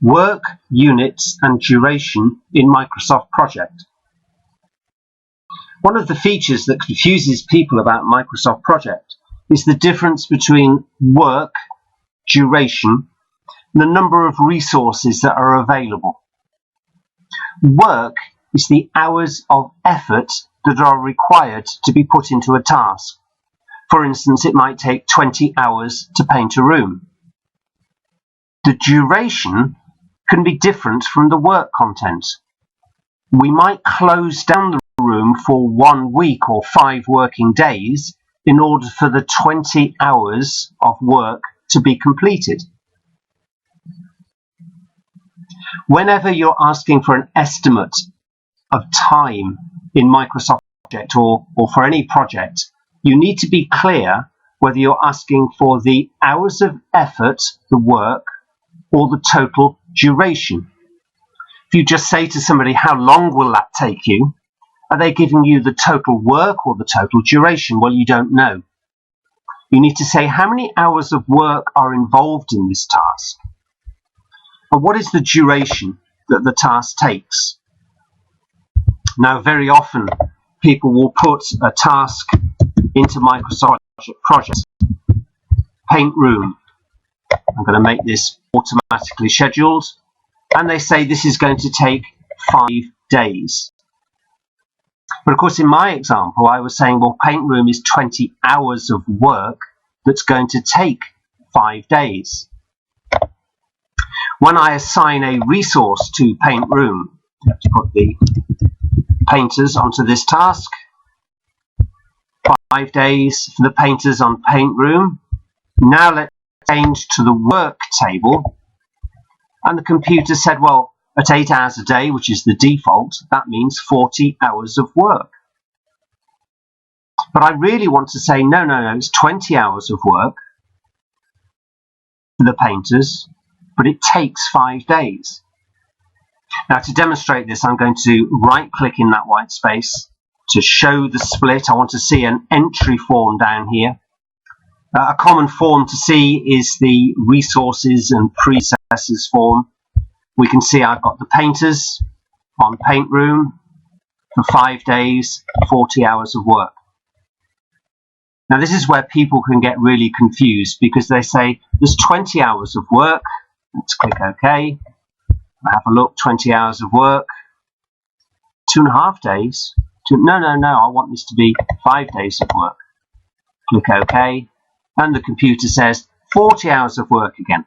work, units and duration in Microsoft Project. One of the features that confuses people about Microsoft Project is the difference between work, duration, and the number of resources that are available. Work is the hours of effort that are required to be put into a task. For instance, it might take 20 hours to paint a room. The duration can be different from the work content. We might close down the room for 1 week or 5 working days in order for the 20 hours of work to be completed. Whenever you're asking for an estimate of time in Microsoft Project or for any project, you need to be clear whether you're asking for the hours of effort, the work, or the total duration. If you just say to somebody, how long will that take you? Are they giving you the total work or the total duration? Well, you don't know. You need to say how many hours of work are involved in this task. And what is the duration that the task takes? Now, very often people will put a task into Microsoft Project. Paint room. I'm going to make this automatically scheduled. And they say this is going to take 5 days. But of course, in my example, I was saying, well, paint room is 20 hours of work that's going to take 5 days. When I assign a resource to paint room, let's put the painters onto this task. 5 days for the painters on paint room. Now let's change to the work table. And the computer said, well, at 8 hours a day, which is the default, that means 40 hours of work. But I really want to say, no, it's 20 hours of work for the painters, but it takes 5 days. Now, to demonstrate this, I'm going to right-click in that white space to show the split. I want to see an entry form down here. A common form to see is the resources and processes form. We can see I've got the painters on paint room for 5 days, 40 hours of work. Now, this is where people can get really confused because they say there's 20 hours of work. Let's click OK. Have a look, 20 hours of work. 2.5 days. No, I want this to be 5 days of work. Click OK. And the computer says 40 hours of work again.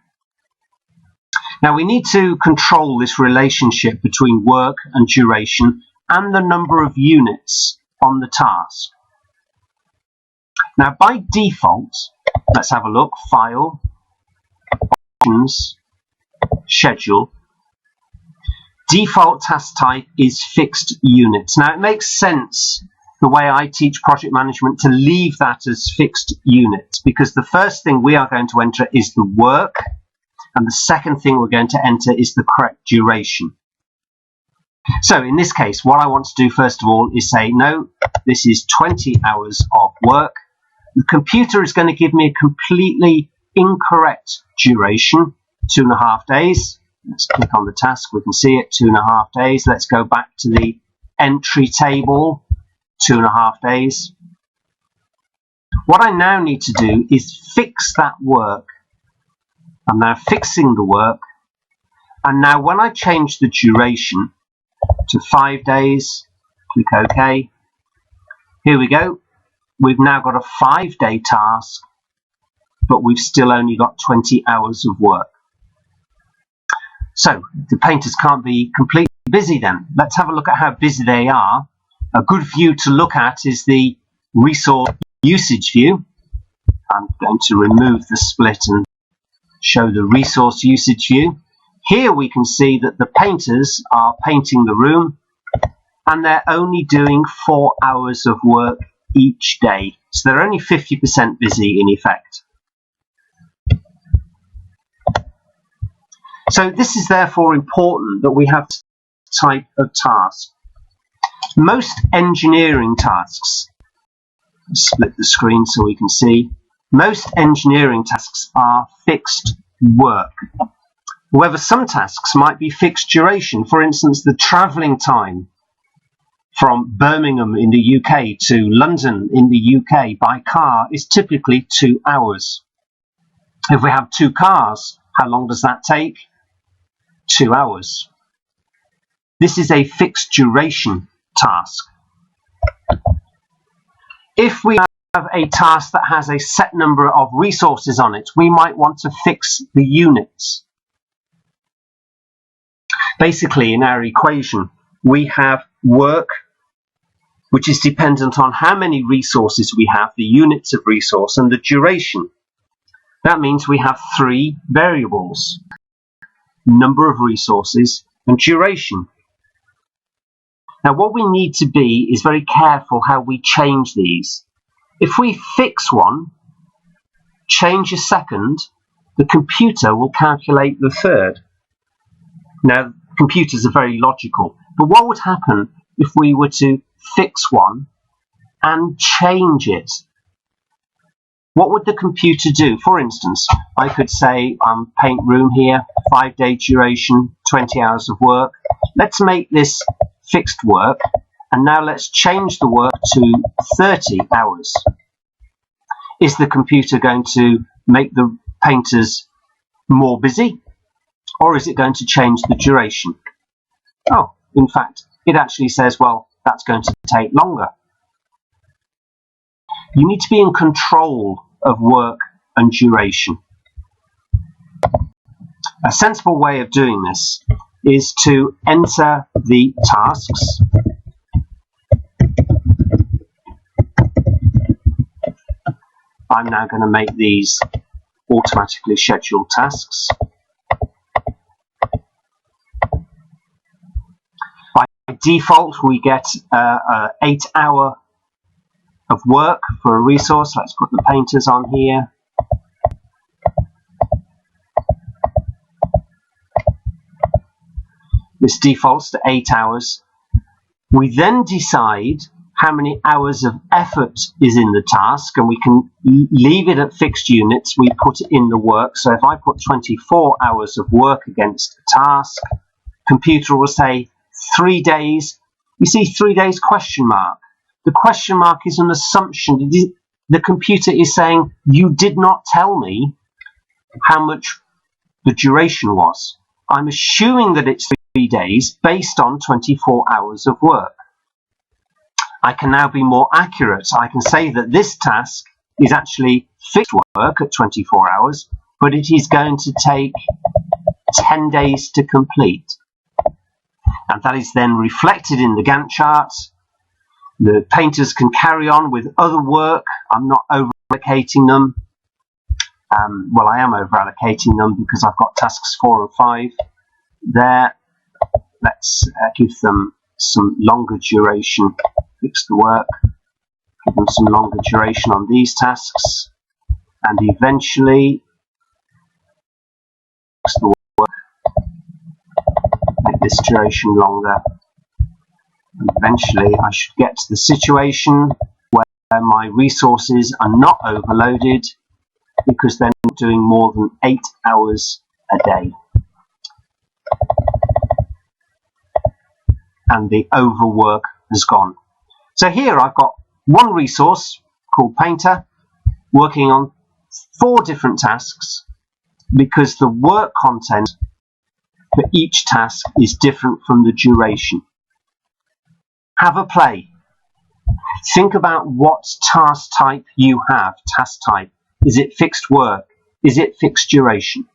Now, we need to control this relationship between work and duration and the number of units on the task. Now, by default, let's have a look. File, Options, Schedule. Default task type is fixed units. Now, it makes sense the way I teach project management to leave that as fixed units, because the first thing we are going to enter is the work, and the second thing we're going to enter is the correct duration. So in this case, what I want to do first of all is say, no, this is 20 hours of work. The computer is going to give me a completely incorrect duration, 2.5 days. Let's click on the task, we can see it, 2.5 days. Let's go back to the entry table, 2.5 days. What I now need to do is fix that work. I'm now fixing the work. And now when I change the duration to 5 days, click OK. Here we go. We've now got a 5-day task, but we've still only got 20 hours of work. So the painters can't be completely busy then. Let's have a look at how busy they are. A good view to look at is the resource usage view. I'm going to remove the split and show the resource usage view. Here we can see that the painters are painting the room and they're only doing 4 hours of work each day. So they're only 50% busy in effect. So this is therefore important that we have this type of task. Most engineering tasks, split the screen so we can see, most engineering tasks are fixed work. However, some tasks might be fixed duration. For instance, the travelling time from Birmingham in the UK to London in the UK by car is typically 2 hours. If we have 2 cars, how long does that take? 2 hours. This is a fixed duration task. If we have a task that has a set number of resources on it, we might want to fix the units. Basically, in our equation, we have work, which is dependent on how many resources we have, the units of resource, and the duration. That means we have 3 variables: number of resources and duration. Now, what we need to be is very careful how we change these. If we fix one, change a second, the computer will calculate the third. Now, computers are very logical, but what would happen if we were to fix one and change it? What would the computer do? For instance, I could say paint room here, 5-day duration, 20 hours of work. Let's make this fixed work, and now let's change the work to 30 hours. Is the computer going to make the painters more busy, or is it going to change the duration? Oh, in fact, it actually says, well, that's going to take longer. You need to be in control of work and duration. A sensible way of doing this is to enter the tasks. I'm now going to make these automatically scheduled tasks. By default, we get an 8 hour of work for a resource. Let's put the painters on here. This defaults to 8 hours. We then decide how many hours of effort is in the task, and we can leave it at fixed units. We put it in the work. So if I put 24 hours of work against a task, computer will say 3 days. You see 3 days question mark. The question mark is an assumption. The computer is saying, you did not tell me how much the duration was. I'm assuming that it's 3 days based on 24 hours of work. I can now be more accurate. I can say that this task is actually fixed work at 24 hours, but it is going to take 10 days to complete. And that is then reflected in the Gantt chart. The painters can carry on with other work. I'm not over-allocating them. Well, I am over-allocating them because I've got tasks 4 and 5 there. Let's give them some longer duration. Fix the work. Give them some longer duration on these tasks. And eventually, fix the work. Make this duration longer. And eventually, I should get to the situation where my resources are not overloaded because they're not doing more than 8 hours a day. And the overwork has gone. So here I've got one resource called Painter working on 4 different tasks because the work content for each task is different from the duration. Have a play. Think about what task type you have. Task type. Is it fixed work? Is it fixed duration?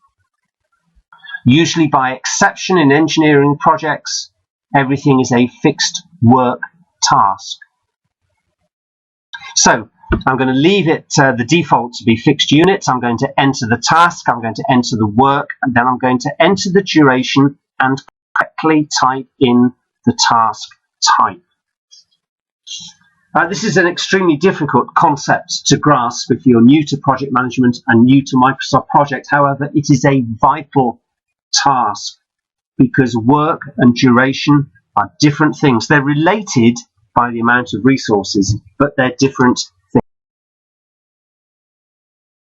Usually by exception in engineering projects, everything is a fixed work task. So I'm going to leave it the default to be fixed units. I'm going to enter the task. I'm going to enter the work, and then I'm going to enter the duration and correctly type in the task type. This is an extremely difficult concept to grasp if you're new to project management and new to Microsoft Project. However, it is a vital task because work and duration are different things. They're related by the amount of resources, but they're different